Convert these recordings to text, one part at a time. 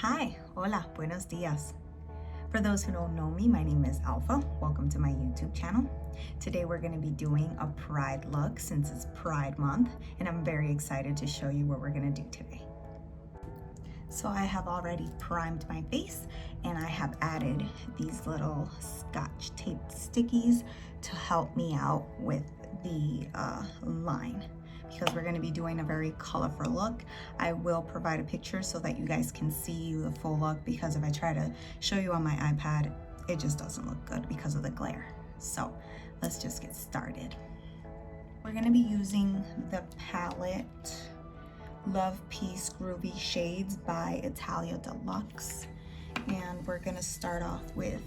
Hi, hola, buenos dias. For those who don't know me, my name is Alfa. Welcome to my YouTube channel. Today we're going to be doing a Pride look since it's Pride month, and I'm very excited to show you what we're going to do today. So I have already primed my face and I have added these little scotch tape stickies to help me out with the line. Because we're going to be doing a very colorful look. I will provide a picture so that you guys can see the full look, because if I try to show you on my iPad, it just doesn't look good because of the glare. So let's just get started. We're going to be using the palette Love Peace Groovy Shades by Italian Deluxe. And we're going to start off with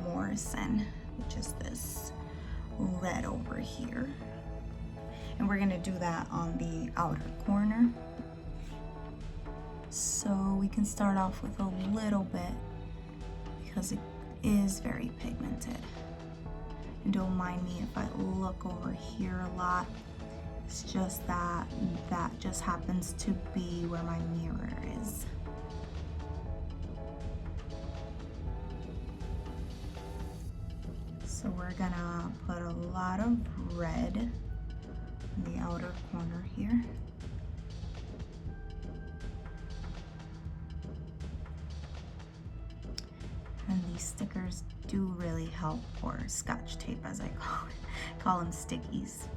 Morrison, which is this red over here. And we're gonna do that on the outer corner. So we can start off with a little bit because it is very pigmented. And don't mind me if I look over here a lot. It's just that just happens to be where my mirror is. So we're gonna put a lot of red in the outer corner here. And these stickers do really help, or scotch tape as I call them stickies.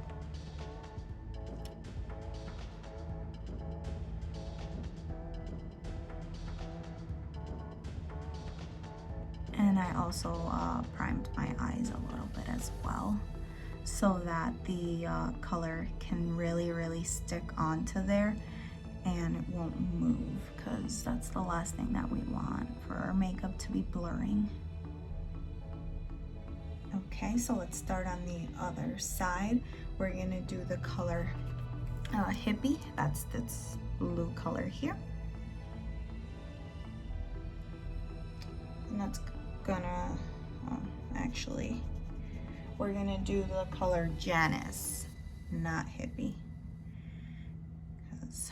And I also primed my eyes a little bit as well, so that the color can really stick onto there and it won't move, because that's the last thing that we want for our makeup to be blurring. Okay, so let's start on the other side. We're gonna do the color Hippie. That's this blue color here. And that's gonna actually, we're gonna do the color Janice, not Hippie, because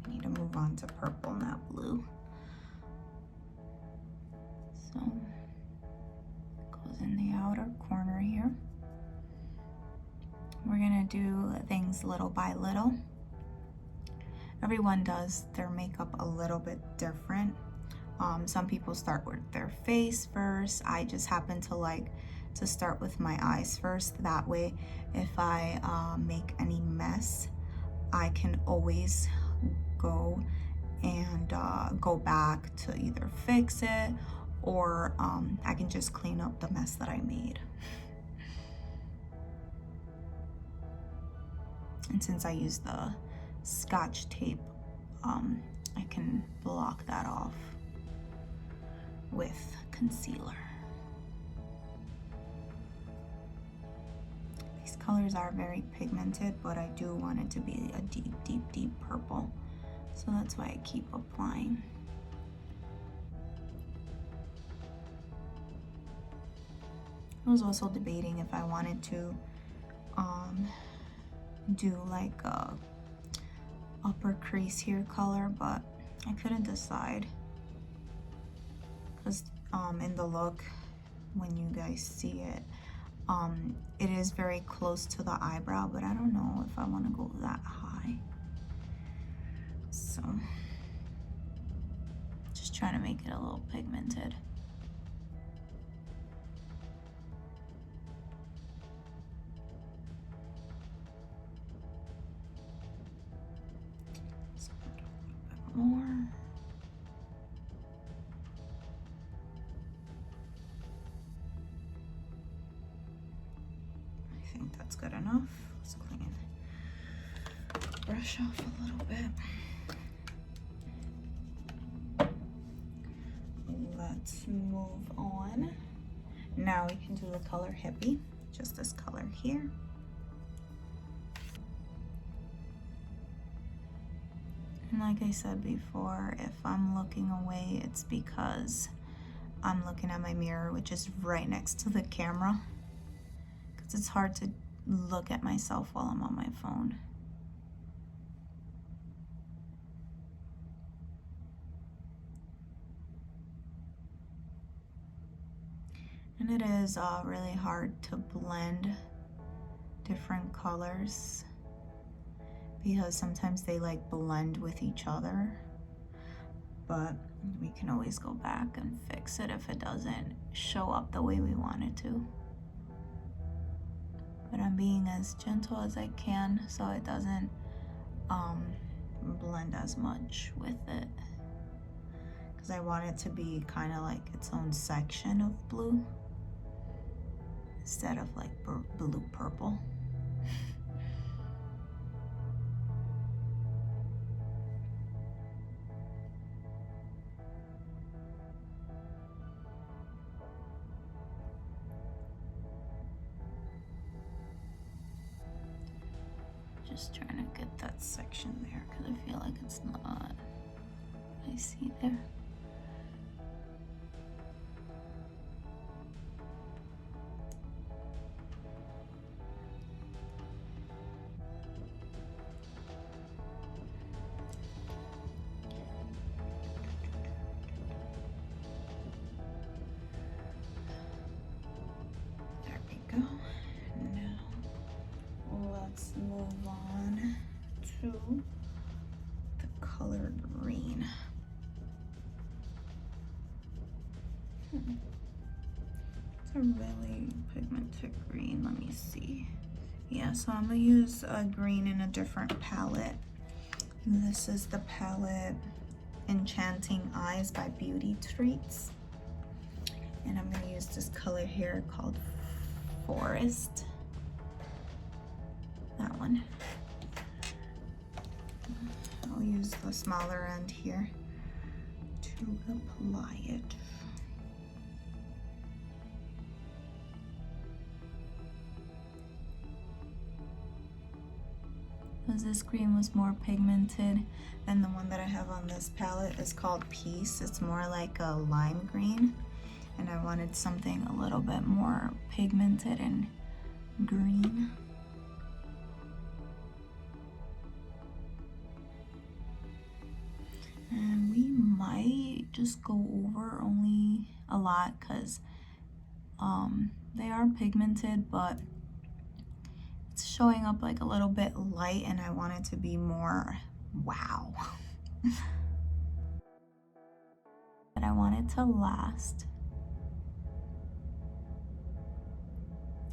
we need to move on to purple, not blue. So it goes in the outer corner here. We're gonna do things little by little. Everyone does their makeup a little bit different. Some people start with their face first. I just happen to like to start with my eyes first. That way, if I make any mess, I can always go and go back to either fix it, or I can just clean up the mess that I made. And since I use the scotch tape, I can block that off with concealer. These colors are very pigmented, but I do want it to be a deep purple. So that's why I keep applying. I was also debating if I wanted to do like a upper crease here color, but I couldn't decide. Because in the look, when you guys see it, it is very close to the eyebrow, but I don't know if I want to go that high. So just trying to make it a little pigmented. Let's add a little bit more. I think that's good enough. Let's clean, brush off a little bit. Let's move on. Now we can do the color Hippie, just this color here. And like I said before, if I'm looking away, it's because I'm looking at my mirror, which is right next to the camera, because it's hard to look at myself while I'm on my phone. And it is really hard to blend different colors because sometimes they like blend with each other, but we can always go back and fix it if it doesn't show up the way we want it to. But I'm being as gentle as I can so it doesn't blend as much with it, because I want it to be kind of like its own section of blue instead of like blue purple. Just trying to get that section there because I feel like it's not. I see there. There we go. Now let's move on to the color green. It's a really pigmented green. Let me see. Yeah, so I'm gonna use a green in a different palette. This is the palette Enchanting Eyes by Beauty Treats. And I'm gonna use this color here called Forest. That one. I'll use the smaller end here to apply it. Because this green was more pigmented than the one that I have on this palette. It's called Peace. It's more like a lime green, and I wanted something a little bit more pigmented and green. And we might just go over only a lot because they are pigmented, but it's showing up like a little bit light, and I want it to be more wow. But I want it to last.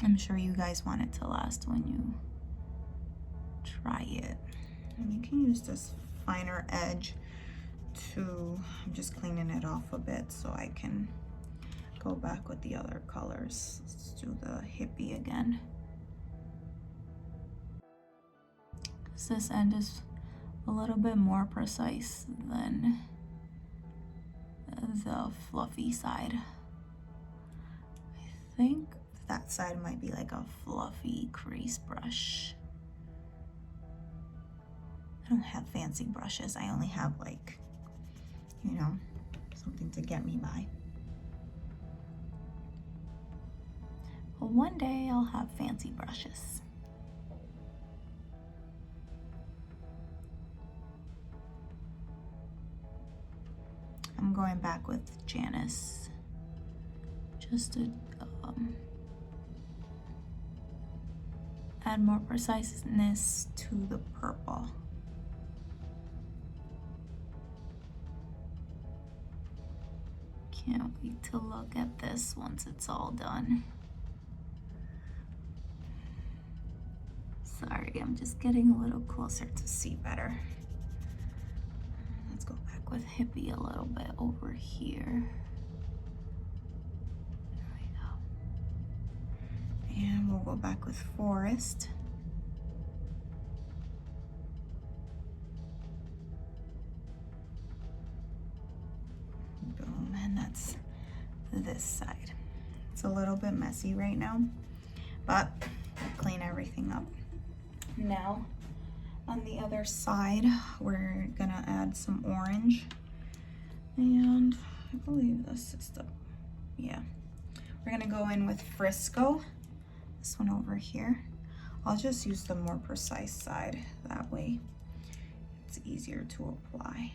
I'm sure you guys want it to last when you try it. And you can use this finer edge to, I'm just cleaning it off a bit so I can go back with the other colors. Let's do the hippie again. This end is a little bit more precise than the fluffy side. I think that side might be like a fluffy crease brush. I don't have fancy brushes. I only have like, you know, something to get me by. But one day I'll have fancy brushes. I'm going back with Janice just to add more preciseness to the purple. Can't wait to look at this once it's all done. Sorry, I'm just getting a little closer to see better. Let's go back with hippie a little bit over here. There we go. And we'll go back with forest. Boom, and that's this side. It's a little bit messy right now, but I'll clean everything up. Now, on the other side, we're gonna add some orange. And I believe this is the, yeah. We're gonna go in with Frisco, this one over here. I'll just use the more precise side, that way it's easier to apply.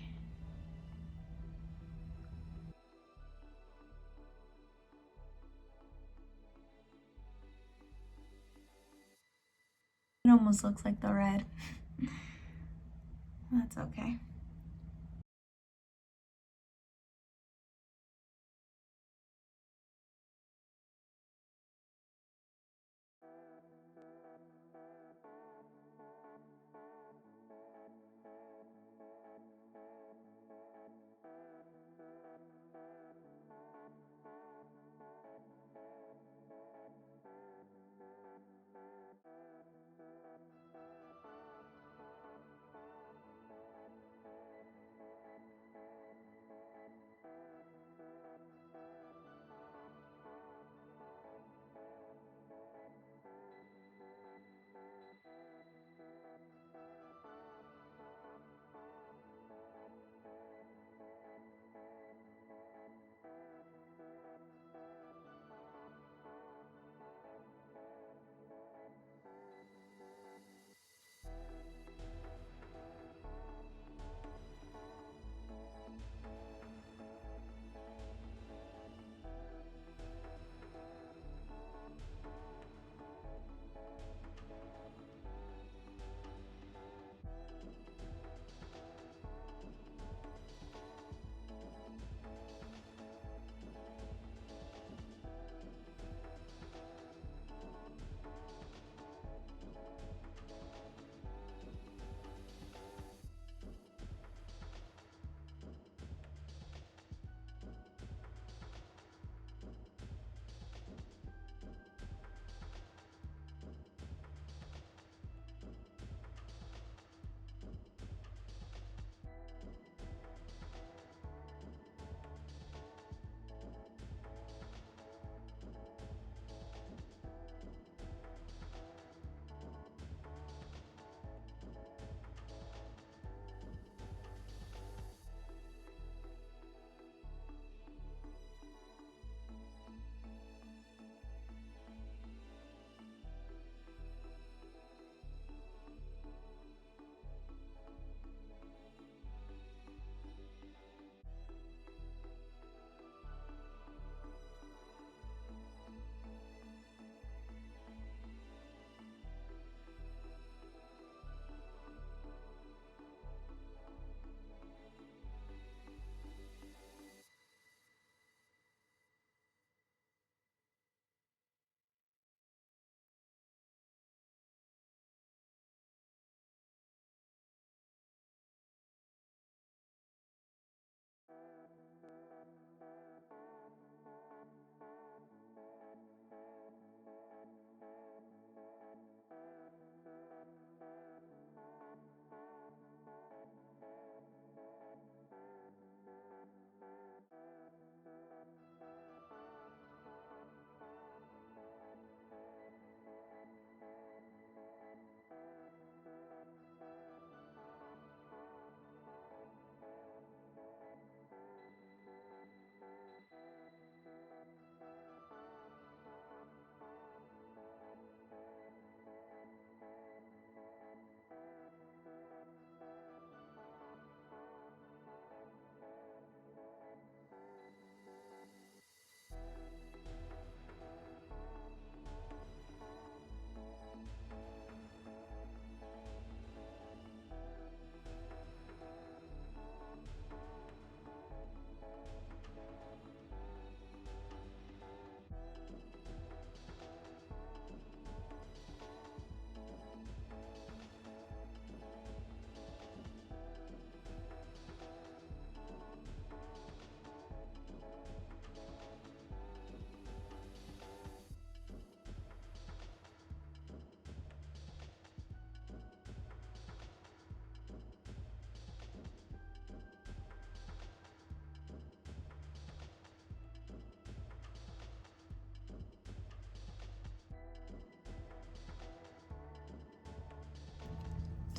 almost looks like the red. That's okay.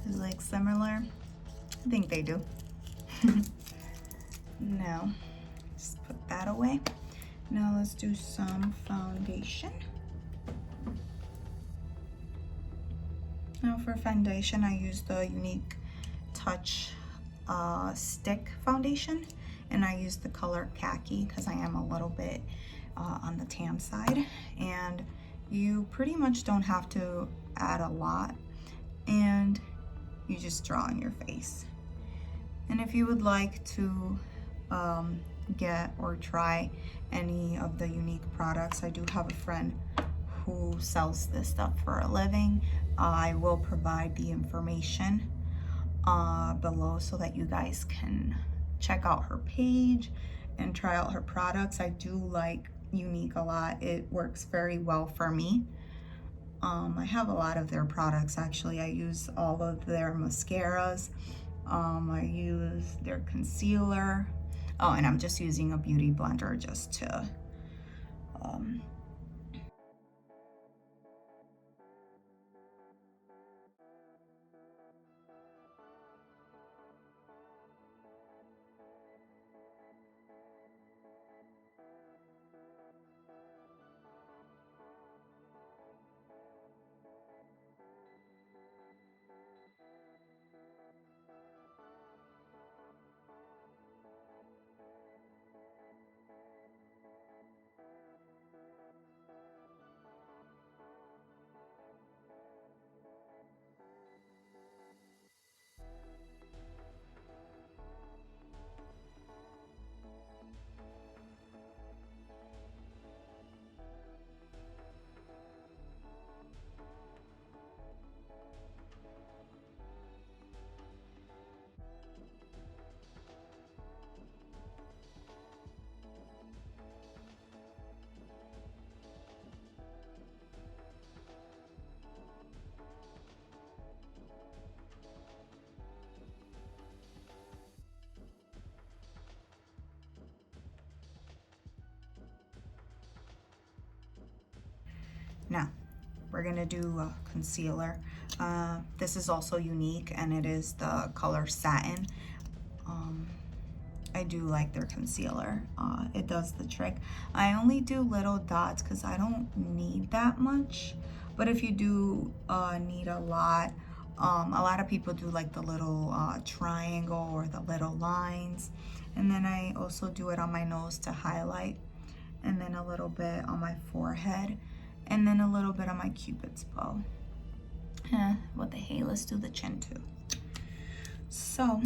Is like similar? I think they do. Now, just put that away. Now let's do some foundation. Now for foundation, I use the Younique Touch stick foundation, and I use the color khaki because I am a little bit on the tan side, and you pretty much don't have to add a lot. and you just draw on your face. And if you would like to get or try any of the Younique products, I do have a friend who sells this stuff for a living. I will provide the information below so that you guys can check out her page and try out her products. I do like Younique a lot. It works very well for me. I have a lot of their products actually. I use all of their mascaras. I use their concealer. Oh, and I'm just using a beauty blender just to now we're gonna do a concealer. This is also Younique, and it is the color Satin. I do like their concealer. It does the trick. I only do little dots because I don't need that much. But if you do need a lot of people do like the little triangle or the little lines. And then I also do it on my nose to highlight, and then a little bit on my forehead, and then a little bit on my Cupid's bow. What the hey, let's do the chin too. So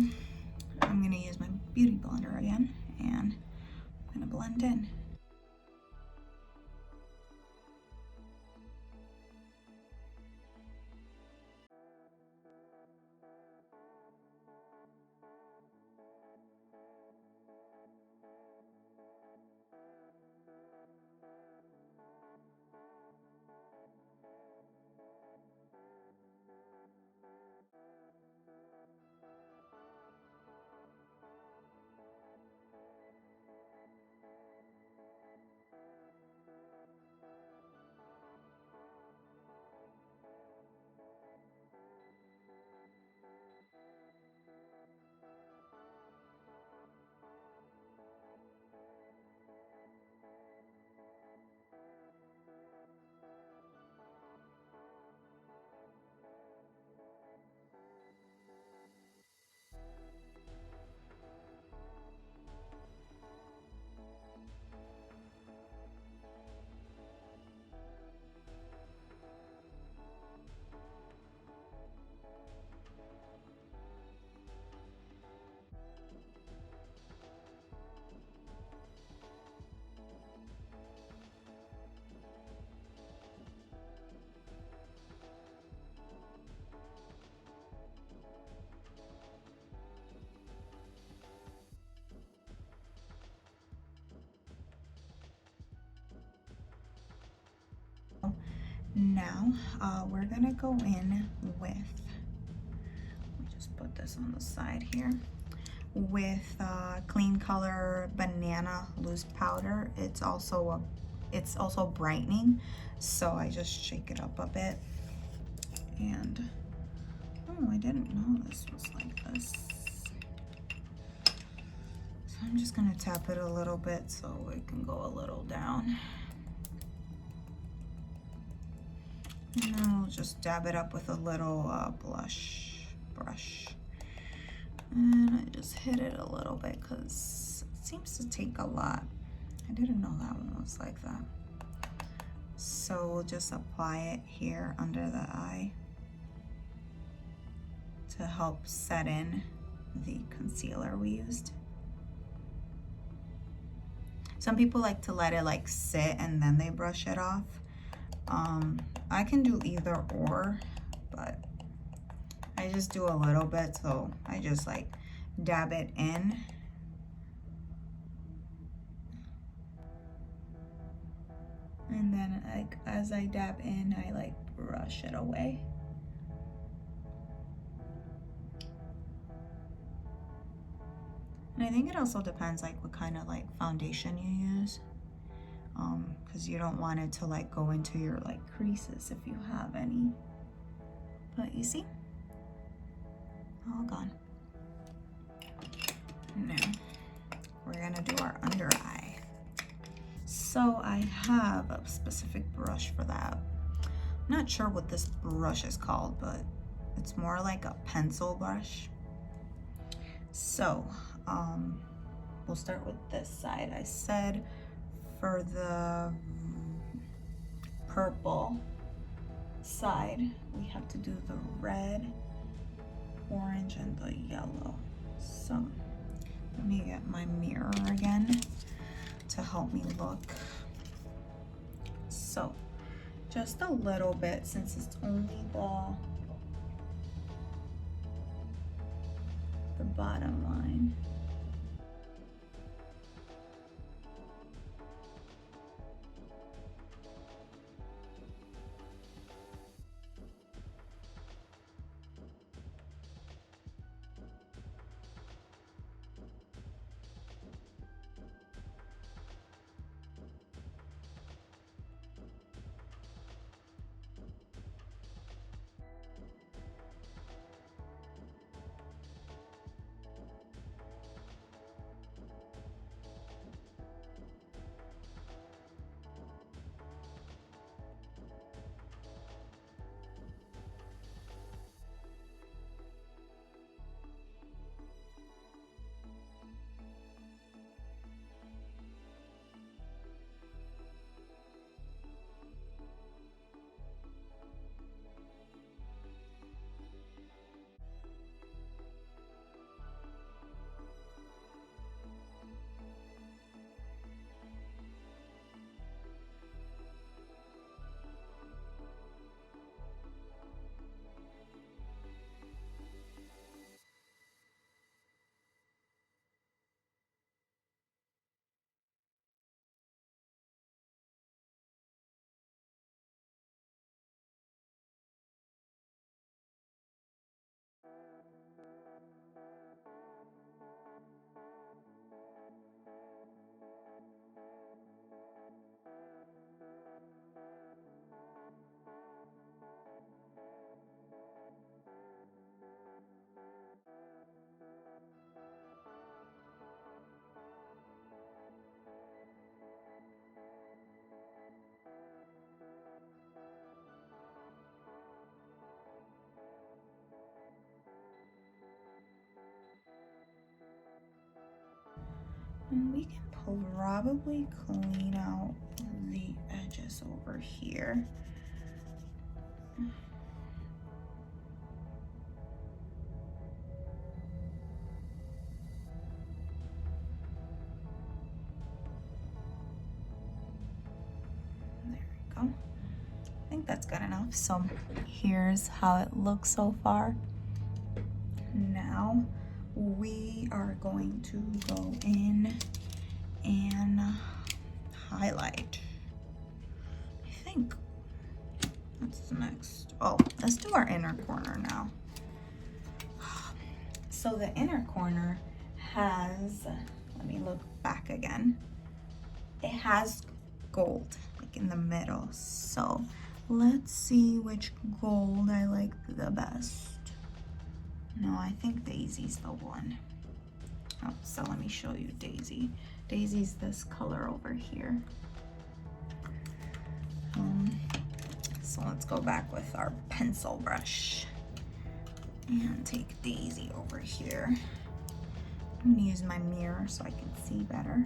I'm gonna use my beauty blender again, and I'm gonna blend in. Now we're gonna go in with, let me just put this on the side here, with Clean Color Banana Loose Powder. It's also brightening, so I just shake it up a bit. And oh, I didn't know this was like this. So I'm just gonna tap it a little bit so it can go a little down. And then we'll just dab it up with a little blush brush. And I just hit it a little bit because it seems to take a lot. I didn't know that one was like that. So we'll just apply it here under the eye. to help set in the concealer we used. Some people like to let it like sit and then they brush it off. I can do either or, but I just do a little bit, so I just like dab it in. And then like as I dab in, I like brush it away. And I think it also depends like what kind of like foundation you use. Because you don't want it to like go into your like creases if you have any. But you see, all gone. Now we're gonna do our under eye. So I have a specific brush for that. I'm not sure what this brush is called, but it's more like a pencil brush. So we'll start with this side. I said for the purple side, we have to do the red, orange, and the yellow. So let me get my mirror again to help me look. So just a little bit, since it's only the bottom line. And we can probably clean out the edges over here. There we go. I think that's good enough. So here's how it looks so far. Now we are going to go in and highlight. I think that's next. Oh, let's do our inner corner now. So the inner corner has, let me look back again. It has gold like in the middle. So let's see which gold I like the best. No, I think Daisy's the one. Oh, so let me show you Daisy. Daisy's this color over here. So let's go back with our pencil brush and take Daisy over here. I'm gonna use my mirror so I can see better.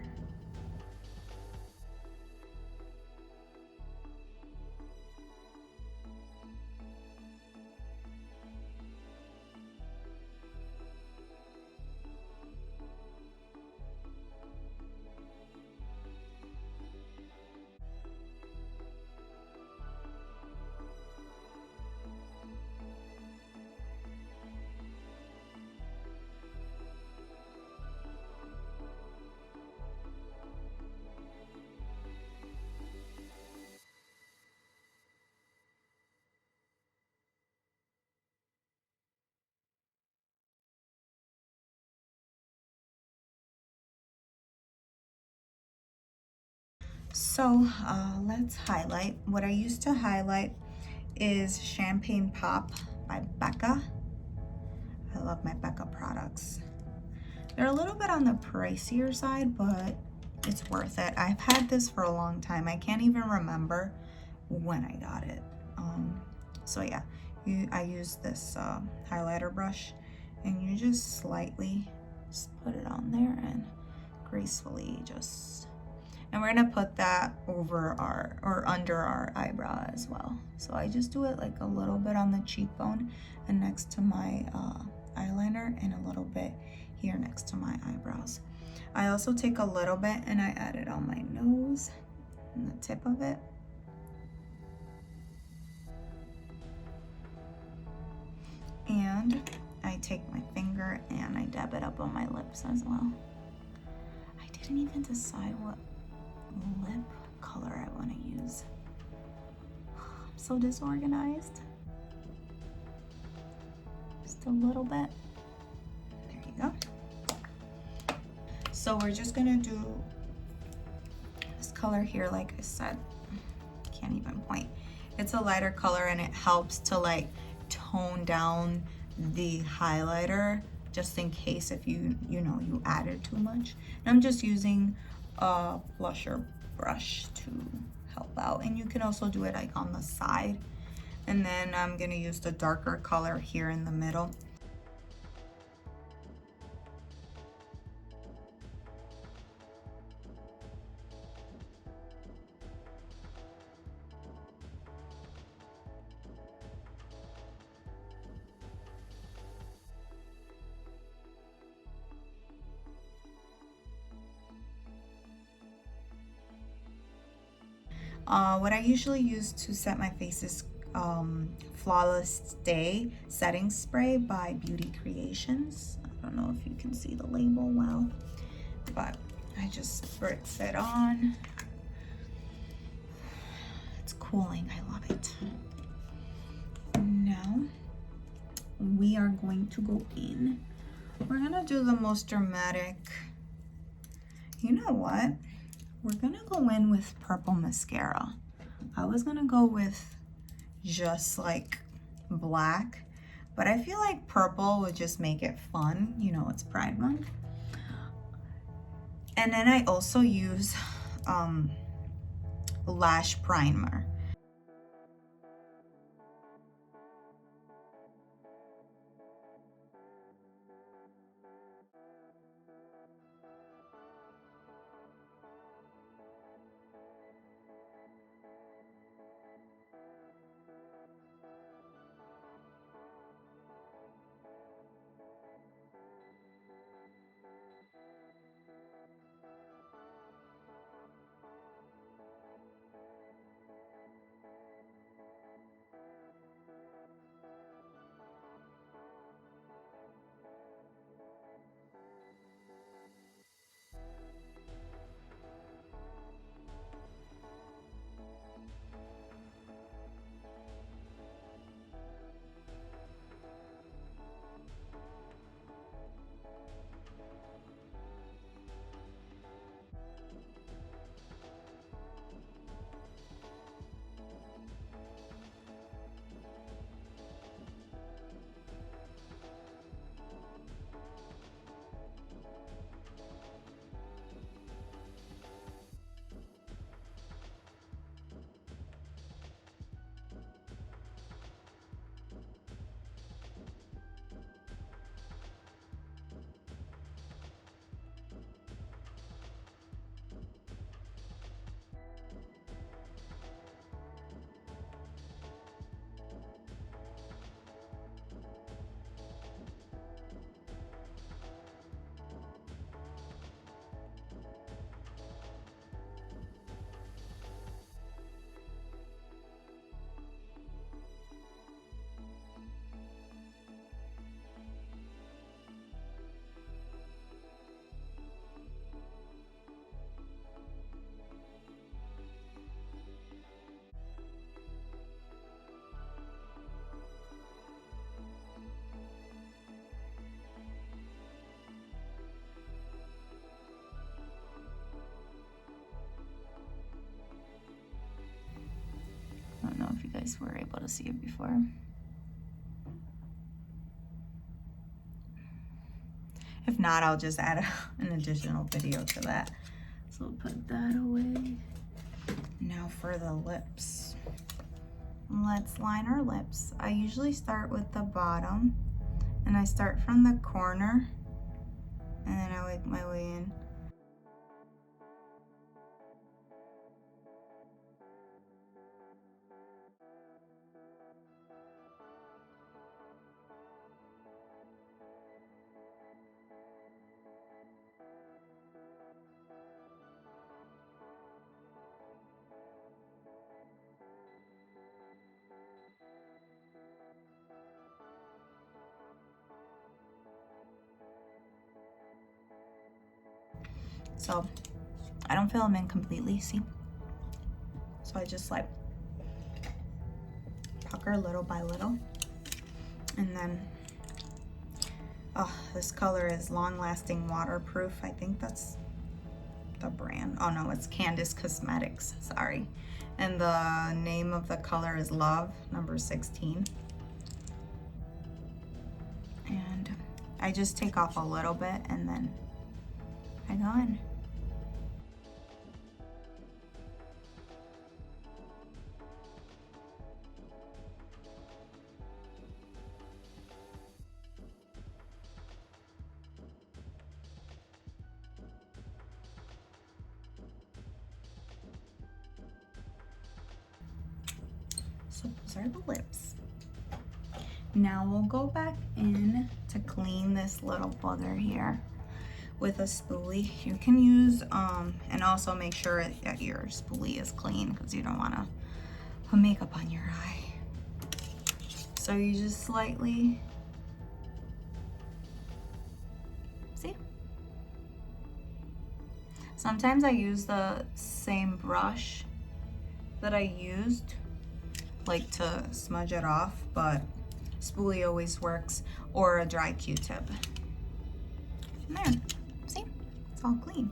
So let's highlight. What I used to highlight is Champagne Pop by Becca. I love my Becca products. They're a little bit on the pricier side, but it's worth it. I've had this for a long time. I can't even remember when I got it. So yeah, I use this highlighter brush, and you just slightly just put it on there and gracefully just, and we're gonna put that over our, or under our eyebrow as well. So I just do it like a little bit on the cheekbone and next to my eyeliner, and a little bit here next to my eyebrows. I also take a little bit and I add it on my nose and the tip of it. And I take my finger and I dab it up on my lips as well. I didn't even decide what lip color I want to use. I'm so disorganized. Just a little bit. There you go. So we're just gonna do this color here, like I said. Can't even point. It's a lighter color and it helps to like tone down the highlighter, just in case if you know you added too much. And I'm just using a blusher brush to help out, and you can also do it like on the side. And then I'm gonna use the darker color here in the middle. What I usually use to set my face is Flawless Stay Setting Spray by Beauty Creations. I don't know if you can see the label well, but I just spritz it on. It's cooling, I love it. Now we are going to go in. We're gonna do the most dramatic. You know what? We're gonna go in with purple mascara. I was gonna go with just like black, but I feel like purple would just make it fun. You know, it's Pride Month. And then I also use lash primer. guys were able to see it before. If not, I'll just add an additional video to that. So we'll put that away. Now for the lips. Let's line our lips. I usually start with the bottom, and I start from the corner, and then I work my way in. So I don't fill them in completely, see? So I just like pucker little by little. And then, oh, this color is Long Lasting Waterproof. I think that's the brand. Oh no, it's Candice Cosmetics, sorry. And the name of the color is Love, number 16. And I just take off a little bit and then I go in. So those are the lips. Now we'll go back in to clean this little bugger here with a spoolie. You can use, and also make sure that your spoolie is clean because you don't want to put makeup on your eye. So you just slightly, see? Sometimes I use the same brush that I used, like to smudge it off, but spoolie always works, or a dry Q-tip. And there, see, it's all clean.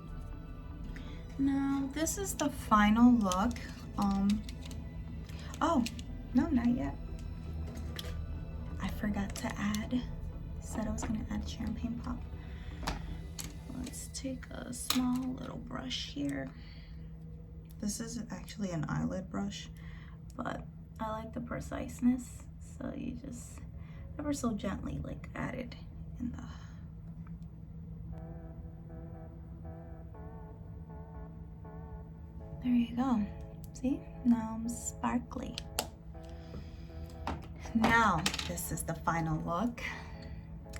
Now this is the final look. Oh, no, not yet. I forgot to add, said I was gonna add champagne pop. Let's take a small little brush here. This is actually an eyelid brush, but I like the preciseness, so you just ever so gently like add it in the. There you go. See? Now I'm sparkly. Now this is the final look.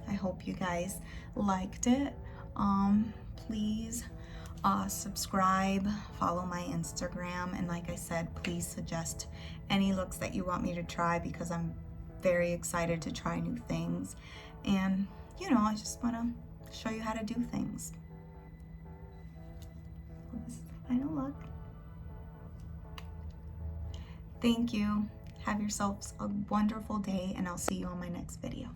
I hope you guys liked it. Please subscribe, follow my Instagram, and like I said, please suggest any looks that you want me to try because I'm very excited to try new things. And you know, I just want to show you how to do things. So this is the final look. Thank you. Have yourselves a wonderful day, and I'll see you on my next video.